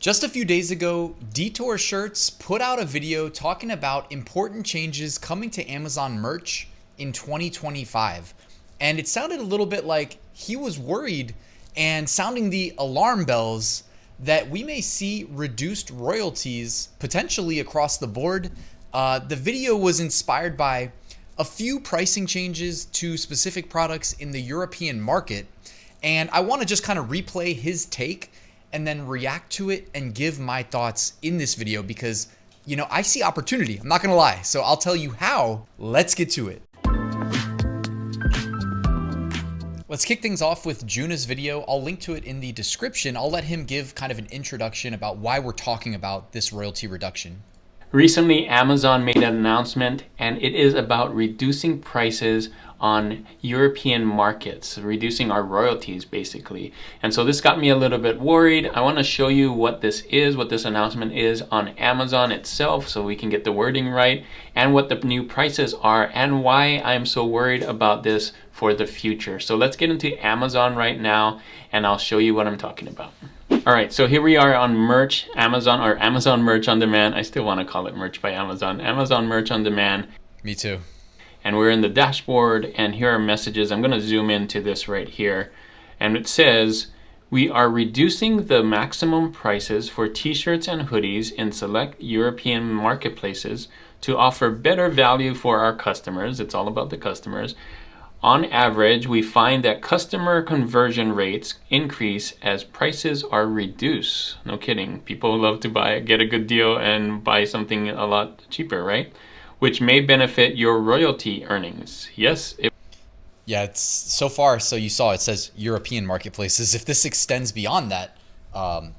Just a few days ago, Detour Shirts put out a video talking about important changes coming to Amazon merch in 2025. And it sounded a little bit like he was worried and sounding the alarm bells that we may see reduced royalties potentially across the board. The video was inspired by a few pricing changes to specific products in the European market. And I want to just kind of replay his take and then react to it and give my thoughts in this video because, I see opportunity. I'm not going to lie. So I'll tell you how. Let's get to it. Let's kick things off with Juna's video. I'll link to it in the description. I'll let him give kind of an introduction about why we're talking about this royalty reduction. Recently, Amazon made an announcement, and it is about reducing prices on European markets, reducing our royalties basically. And so this got me a little bit worried. I want to show you what this is, what this announcement is on Amazon itself so we can get the wording right, and what the new prices are and why I'm so worried about this for the future. So let's get into Amazon right now and I'll show you what I'm talking about. All right, so here we are on merch, Amazon, or Amazon Merch on Demand. I still want to call it Merch by Amazon. Amazon Merch on Demand. Me too. And we're in the dashboard, and here are messages. I'm going to zoom into this right here. And it says, we are reducing the maximum prices for t-shirts and hoodies in select European marketplaces to offer better value for our customers. It's all about the customers. On average, we find that customer conversion rates increase as prices are reduced. No kidding. People love to get a good deal and buy something a lot cheaper, right? Which may benefit your royalty earnings. Yes. Yeah, it's so far. So you saw it says European marketplaces. If this extends beyond that,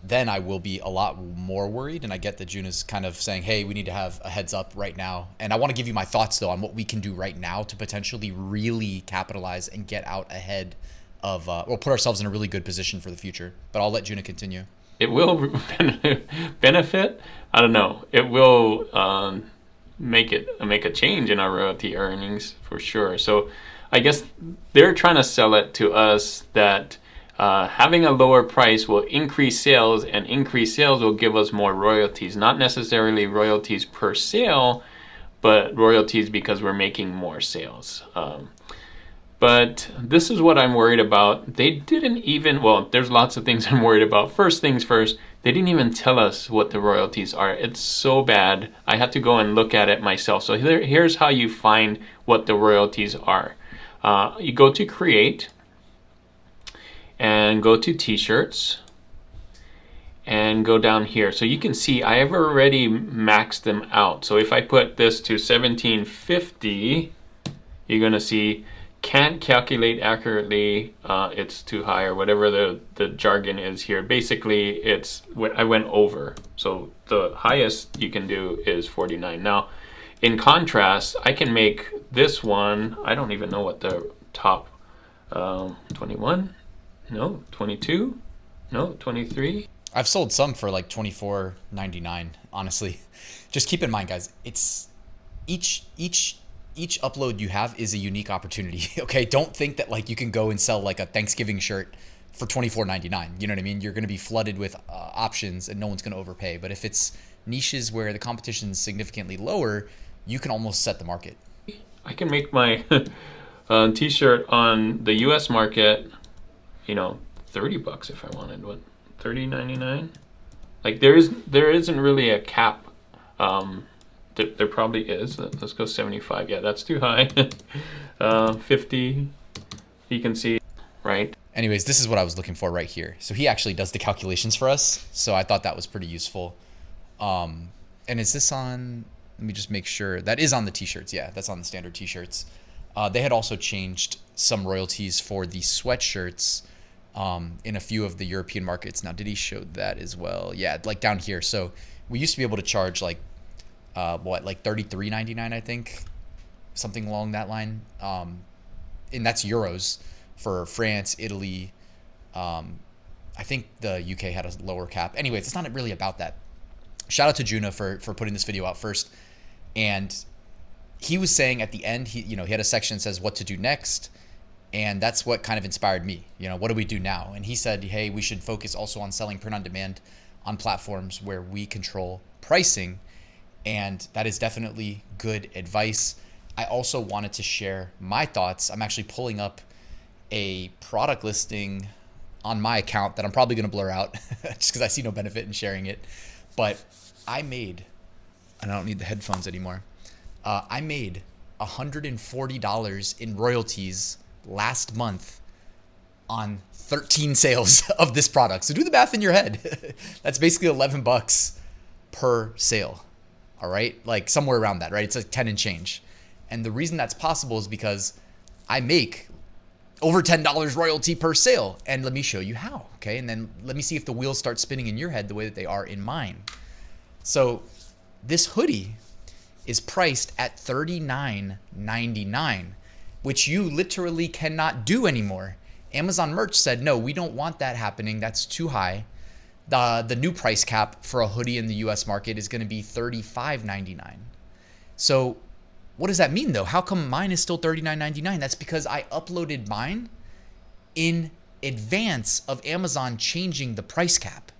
then I will be a lot more worried. And I get that Juna's kind of saying, hey, we need to have a heads up right now. And I want to give you my thoughts, though, on what we can do right now to potentially really capitalize and get out ahead of, or put ourselves in a really good position for the future. But I'll let Juna continue. It will benefit. I don't know. It will make a change in our royalty earnings for sure. So I guess they're trying to sell it to us that having a lower price will increase sales, and increased sales will give us more royalties. Not necessarily royalties per sale, but royalties because we're making more sales. But this is what I'm worried about. They didn't even, well, there's lots of things I'm worried about. First things first, they didn't even tell us what the royalties are. It's so bad. I had to go and look at it myself. So here's how you find what the royalties are. You go to Create and go to T-shirts and go down here. So you can see I have already maxed them out. So if I put this to 1750, you're going to see can't calculate accurately, it's too high, or whatever the jargon is here. Basically, I went over. So the highest you can do is 49. Now, in contrast, I can make this one, I don't even know what the top, 21? No, 22? No, 23? I've sold some for like $24.99, honestly. Just keep in mind, guys, it's each upload you have is a unique opportunity. Okay, don't think that like you can go and sell like a Thanksgiving shirt for $24.99. You know what I mean? You're going to be flooded with options and no one's going to overpay. But if it's niches where the competition is significantly lower, you can almost set the market. I can make my t-shirt on the US market, $30 if I wanted. What, $30.99? Like there isn't really a cap. There probably is. Let's go 75. Yeah, that's too high. 50, you can see, right? Anyways, this is what I was looking for right here. So he actually does the calculations for us. So I thought that was pretty useful. And is this on, let me just make sure. That is on the t-shirts. Yeah, that's on the standard t-shirts. They had also changed some royalties for the sweatshirts in a few of the European markets. Now, did he show that as well? Yeah, like down here. So we used to be able to charge like $33.99, I think, something along that line. And that's euros for France, Italy. I think the UK had a lower cap. Anyways, it's not really about that. Shout out to Juna for putting this video out first. And he was saying at the end, he had a section that says what to do next. And that's what kind of inspired me. What do we do now? And he said, hey, we should focus also on selling print on demand on platforms where we control pricing. And that is definitely good advice. I also wanted to share my thoughts. I'm actually pulling up a product listing on my account that I'm probably going to blur out just because I see no benefit in sharing it. But I made, and I don't need the headphones anymore, I made $140 in royalties last month on 13 sales of this product. So do the math in your head. That's basically $11 per sale. All right. Like somewhere around that, right? It's like 10 and change. And the reason that's possible is because I make over $10 royalty per sale. And let me show you how. Okay. And then let me see if the wheels start spinning in your head the way that they are in mine. So this hoodie is priced at $39.99, which you literally cannot do anymore. Amazon Merch said, no, we don't want that happening. That's too high. The new price cap for a hoodie in the US market is going to be $35.99. So what does that mean though? How come mine is still $39.99? That's because I uploaded mine in advance of Amazon changing the price cap.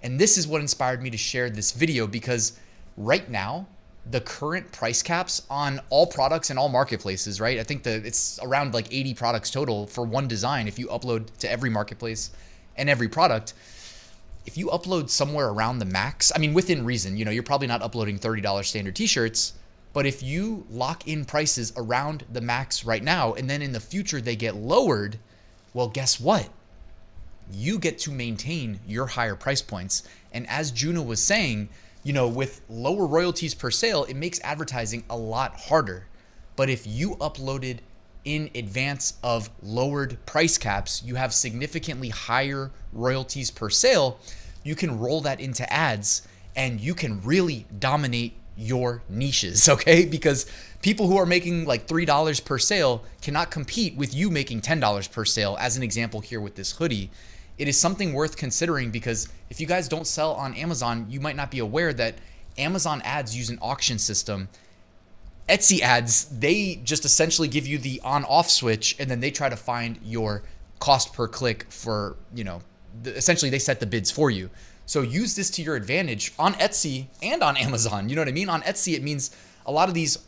And this is what inspired me to share this video, because right now, the current price caps on all products and all marketplaces, right? I think that it's around like 80 products total for one design. If you upload to every marketplace and every product, if you upload somewhere around the max, I mean, within reason, you're probably not uploading $30 standard t-shirts, but if you lock in prices around the max right now, and then in the future they get lowered, well, guess what? You get to maintain your higher price points. And as Juna was saying, with lower royalties per sale, it makes advertising a lot harder. But if you uploaded in advance of lowered price caps, you have significantly higher royalties per sale. You can roll that into ads and you can really dominate your niches, okay? Because people who are making like $3 per sale cannot compete with you making $10 per sale, as an example here with this hoodie. It is something worth considering, because if you guys don't sell on Amazon, you might not be aware that Amazon ads use an auction system. Etsy ads, they just essentially give you the on-off switch, and then they try to find your cost per click for, essentially they set the bids for you. So use this to your advantage on Etsy and on Amazon. You know what I mean? On Etsy, it means a lot of these,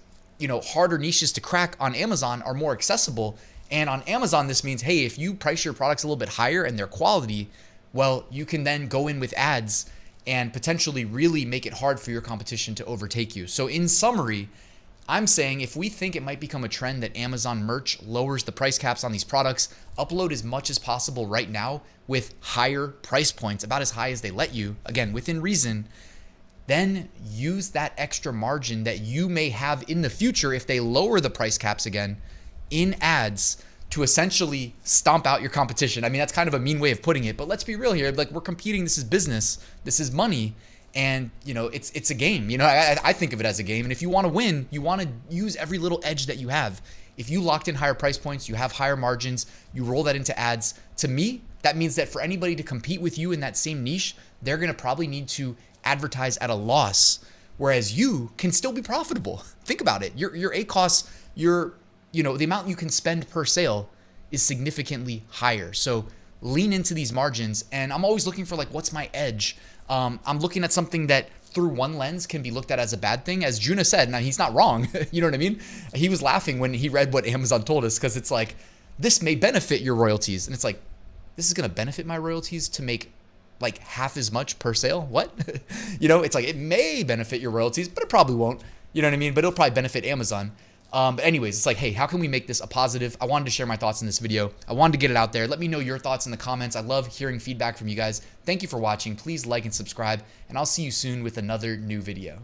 harder niches to crack on Amazon are more accessible. And on Amazon, this means, hey, if you price your products a little bit higher and their quality, well, you can then go in with ads and potentially really make it hard for your competition to overtake you. So in summary, I'm saying if we think it might become a trend that Amazon Merch lowers the price caps on these products, upload as much as possible right now with higher price points, about as high as they let you, again, within reason, then use that extra margin that you may have in the future if they lower the price caps again in ads to essentially stomp out your competition. I mean, that's kind of a mean way of putting it, but let's be real here. Like, we're competing. This is business. This is money. And, it's a game. I think of it as a game. And if you want to win, you want to use every little edge that you have. If you locked in higher price points, you have higher margins, you roll that into ads. To me, that means that for anybody to compete with you in that same niche, they're going to probably need to advertise at a loss, whereas you can still be profitable. Think about it. Your ACoS, the amount you can spend per sale is significantly higher. So lean into these margins. And I'm always looking for what's my edge? I'm looking at something that through one lens can be looked at as a bad thing. As Juna said, now he's not wrong. You know what I mean? He was laughing when he read what Amazon told us, because it's like, this may benefit your royalties. And it's like, this is going to benefit my royalties to make half as much per sale? What? It's like, it may benefit your royalties, but it probably won't. You know what I mean? But it'll probably benefit Amazon. But anyways, it's like, hey, how can we make this a positive? I wanted to share my thoughts in this video. I wanted to get it out there. Let me know your thoughts in the comments. I love hearing feedback from you guys. Thank you for watching. Please like and subscribe, and I'll see you soon with another new video.